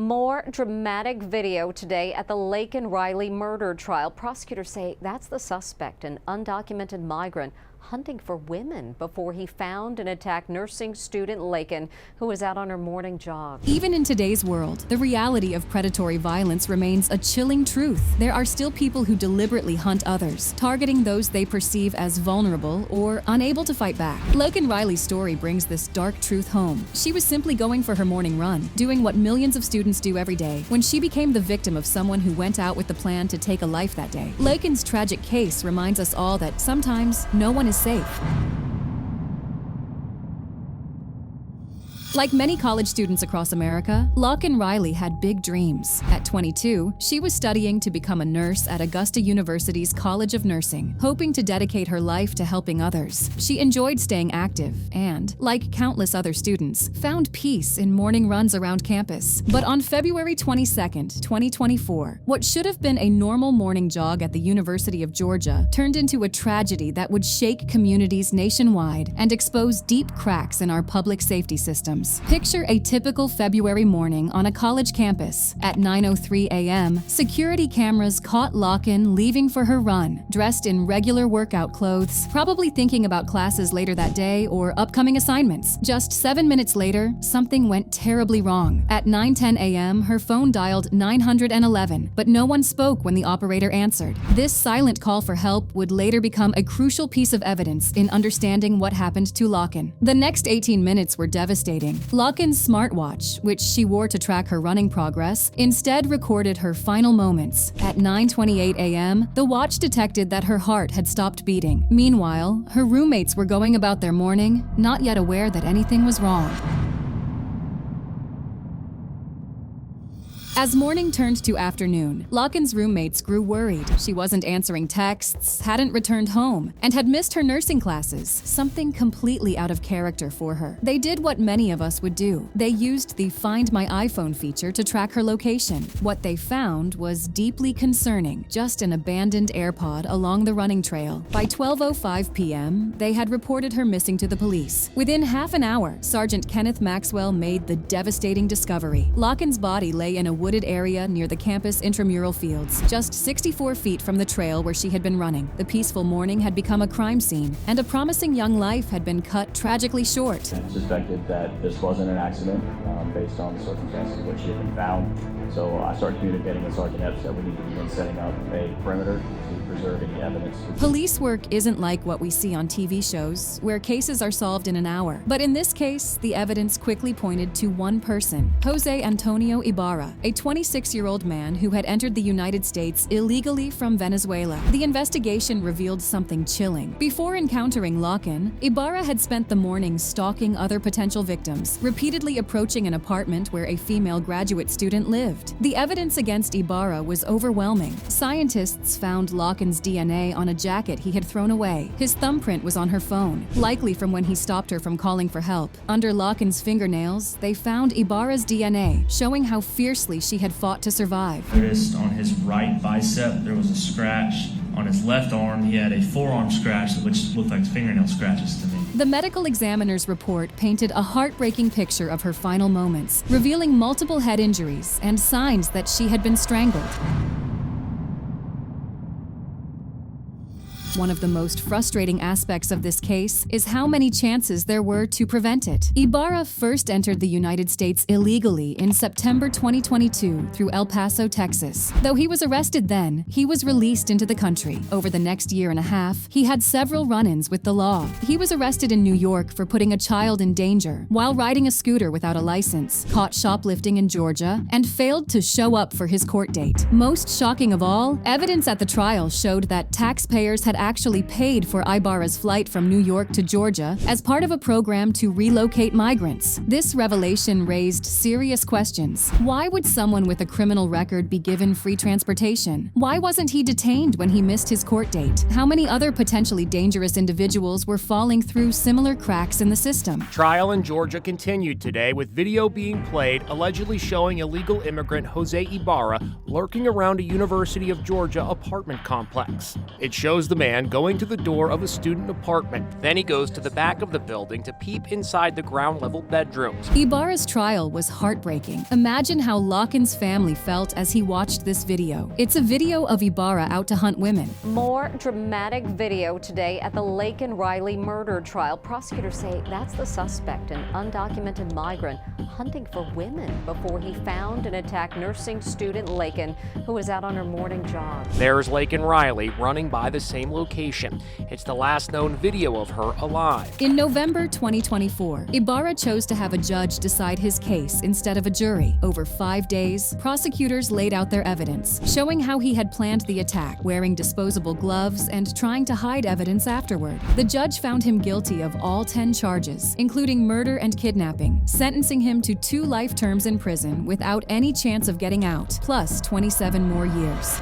More dramatic video today at the Laken Riley murder trial. Prosecutors say that's the suspect, an undocumented migrant hunting for women before he found and attacked nursing student Laken, who was out on her morning jog. Even in today's world, the reality of predatory violence remains a chilling truth. There are still people who deliberately hunt others, targeting those they perceive as vulnerable or unable to fight back. Laken Riley's story brings this dark truth home. She was simply going for her morning run, doing what millions of students do every day, when she became the victim of someone who went out with the plan to take a life that day. Laken's tragic case reminds us all that sometimes no one is safe. Like many college students across America, Laken Riley had big dreams. At 22, she was studying to become a nurse at Augusta University's College of Nursing, hoping to dedicate her life to helping others. She enjoyed staying active and, like countless other students, found peace in morning runs around campus. But on February 22nd, 2024, what should have been a normal morning jog at the University of Georgia turned into a tragedy that would shake communities nationwide and expose deep cracks in our public safety systems. Picture a typical February morning on a college campus. At 9:03 a.m., security cameras caught Laken leaving for her run, dressed in regular workout clothes, probably thinking about classes later that day or upcoming assignments. Just 7 minutes later, something went terribly wrong. At 9:10 a.m., her phone dialed 911, but no one spoke when the operator answered. This silent call for help would later become a crucial piece of evidence in understanding what happened to Laken. The next 18 minutes were devastating. Laken's smartwatch, which she wore to track her running progress, instead recorded her final moments. At 9:28 a.m., the watch detected that her heart had stopped beating. Meanwhile, her roommates were going about their morning, not yet aware that anything was wrong. As morning turned to afternoon, Laken's roommates grew worried. She wasn't answering texts, hadn't returned home, and had missed her nursing classes, something completely out of character for her. They did what many of us would do. They used the Find My iPhone feature to track her location. What they found was deeply concerning, just an abandoned AirPod along the running trail. By 12:05 p.m., they had reported her missing to the police. Within half an hour, Sergeant Kenneth Maxwell made the devastating discovery. Laken's body lay in a wooded area near the campus intramural fields, just 64 feet from the trail where she had been running. The peaceful morning had become a crime scene, and a promising young life had been cut tragically short. I suspected that this wasn't an accident based on the circumstances in which she had been found. So I started communicating with Sergeant Epps that we need to begin setting up a perimeter to preserve any evidence. Police work isn't like what we see on TV shows, where cases are solved in an hour. But in this case, the evidence quickly pointed to one person, Jose Antonio Ibarra, a 26-year-old man who had entered the United States illegally from Venezuela. The investigation revealed something chilling. Before encountering Laken, Ibarra had spent the morning stalking other potential victims, repeatedly approaching an apartment where a female graduate student lived. The evidence against Ibarra was overwhelming. Scientists found Laken's DNA on a jacket he had thrown away. His thumbprint was on her phone, likely from when he stopped her from calling for help. Under Laken's fingernails, they found Ibarra's DNA, showing how fiercely she had fought to survive. Noticed on his right bicep there was a scratch. On his left arm he had a forearm scratch which looked like fingernail scratches to me. The medical examiner's report painted a heartbreaking picture of her final moments, revealing multiple head injuries and signs that she had been strangled. One of the most frustrating aspects of this case is how many chances there were to prevent it. Ibarra first entered the United States illegally in September 2022 through El Paso, Texas. Though he was arrested then, he was released into the country. Over the next year and a half, he had several run-ins with the law. He was arrested in New York for putting a child in danger while riding a scooter without a license, caught shoplifting in Georgia, and failed to show up for his court date. Most shocking of all, evidence at the trial showed that taxpayers had actually paid for Ibarra's flight from New York to Georgia as part of a program to relocate migrants. This revelation raised serious questions. Why would someone with a criminal record be given free transportation? Why wasn't he detained when he missed his court date? How many other potentially dangerous individuals were falling through similar cracks in the system? Trial in Georgia continued today, with video being played allegedly showing illegal immigrant Jose Ibarra lurking around a University of Georgia apartment complex. It shows the man man going to the door of a student apartment. Then he goes to the back of the building to peep inside the ground-level bedrooms. Ibarra's trial was heartbreaking. Imagine how Laken's family felt as he watched this video. It's a video of Ibarra out to hunt women. More dramatic video today at the Laken Riley murder trial. Prosecutors say that's the suspect, an undocumented migrant hunting for women before he found and attacked nursing student Laken, who was out on her morning jog. There's Laken Riley running by the same location. It's the last known video of her alive. In November 2024, Ibarra chose to have a judge decide his case instead of a jury. Over 5 days, prosecutors laid out their evidence, showing how he had planned the attack, wearing disposable gloves and trying to hide evidence afterward. The judge found him guilty of all 10 charges, including murder and kidnapping, sentencing him to 2 life terms in prison without any chance of getting out, plus 27 more years.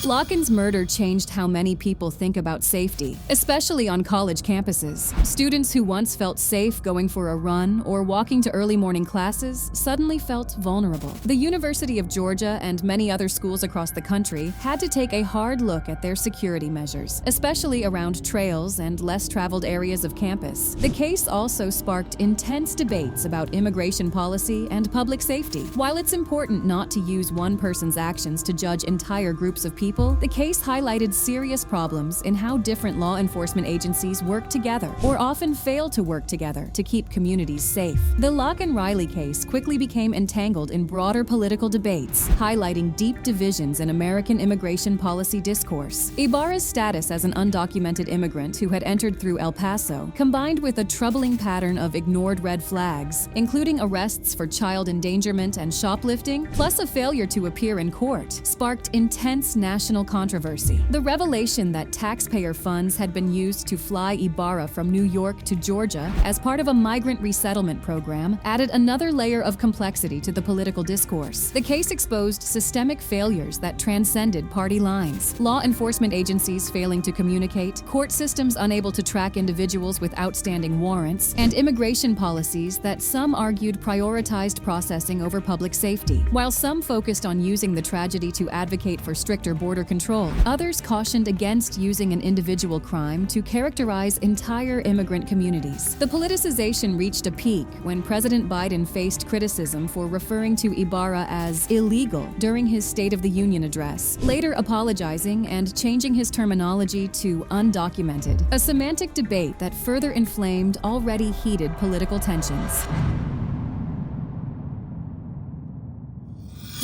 Laken's murder changed how many people think about safety, especially on college campuses. Students who once felt safe going for a run or walking to early morning classes suddenly felt vulnerable. The University of Georgia and many other schools across the country had to take a hard look at their security measures, especially around trails and less traveled areas of campus. The case also sparked intense debates about immigration policy and public safety. While it's important not to use one person's actions to judge entire groups of people, the case highlighted serious problems in how different law enforcement agencies work together, or often fail to work together, to keep communities safe. The Laken Riley case quickly became entangled in broader political debates, highlighting deep divisions in American immigration policy discourse. Ibarra's status as an undocumented immigrant who had entered through El Paso, combined with a troubling pattern of ignored red flags, including arrests for child endangerment and shoplifting, plus a failure to appear in court, sparked intense national controversy. The revelation that taxpayer funds had been used to fly Ibarra from New York to Georgia as part of a migrant resettlement program added another layer of complexity to the political discourse. The case exposed systemic failures that transcended party lines: law enforcement agencies failing to communicate, court systems unable to track individuals with outstanding warrants, and immigration policies that some argued prioritized processing over public safety. While some focused on using the tragedy to advocate for stricter border control, others cautioned against using an individual crime to characterize entire immigrant communities. The politicization reached a peak when President Biden faced criticism for referring to Ibarra as illegal during his State of the Union address, later apologizing and changing his terminology to undocumented, a semantic debate that further inflamed already heated political tensions.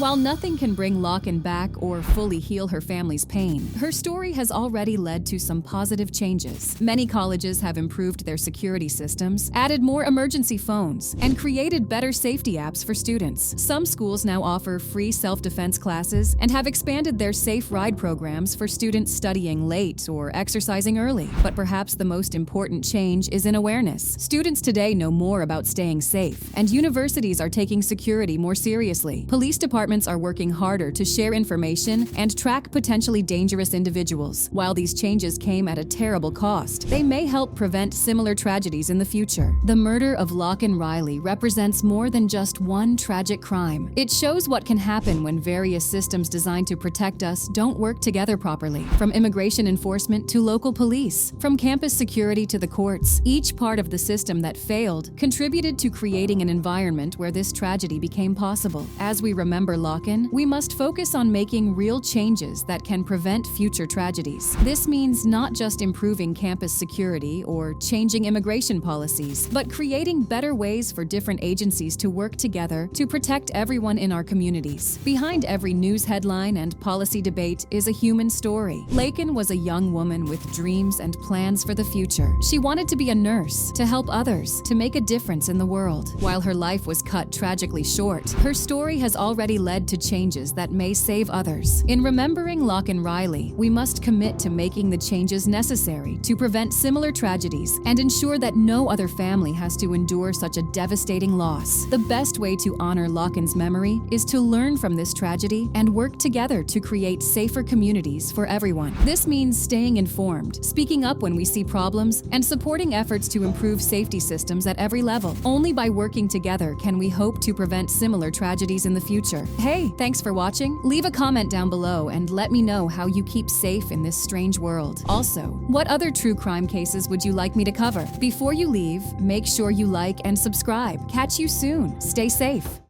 While nothing can bring Laken back or fully heal her family's pain, her story has already led to some positive changes. Many colleges have improved their security systems, added more emergency phones, and created better safety apps for students. Some schools now offer free self-defense classes and have expanded their safe ride programs for students studying late or exercising early. But perhaps the most important change is in awareness. Students today know more about staying safe, and universities are taking security more seriously. Police departments are working harder to share information and track potentially dangerous individuals. While these changes came at a terrible cost, they may help prevent similar tragedies in the future. The murder of Laken Riley represents more than just one tragic crime. It shows what can happen when various systems designed to protect us don't work together properly. From immigration enforcement to local police, from campus security to the courts, each part of the system that failed contributed to creating an environment where this tragedy became possible. As we remember Laken, we must focus on making real changes that can prevent future tragedies. This means not just improving campus security or changing immigration policies, but creating better ways for different agencies to work together to protect everyone in our communities. Behind every news headline and policy debate is a human story. Laken was a young woman with dreams and plans for the future. She wanted to be a nurse, to help others, to make a difference in the world. While her life was cut tragically short, her story has already led to changes that may save others. In remembering Laken Riley, we must commit to making the changes necessary to prevent similar tragedies and ensure that no other family has to endure such a devastating loss. The best way to honor Laken's memory is to learn from this tragedy and work together to create safer communities for everyone. This means staying informed, speaking up when we see problems, and supporting efforts to improve safety systems at every level. Only by working together can we hope to prevent similar tragedies in the future. Hey, thanks for watching. Leave a comment down below and let me know how you keep safe in this strange world. Also, what other true crime cases would you like me to cover? Before you leave, make sure you like and subscribe. Catch you soon. Stay safe.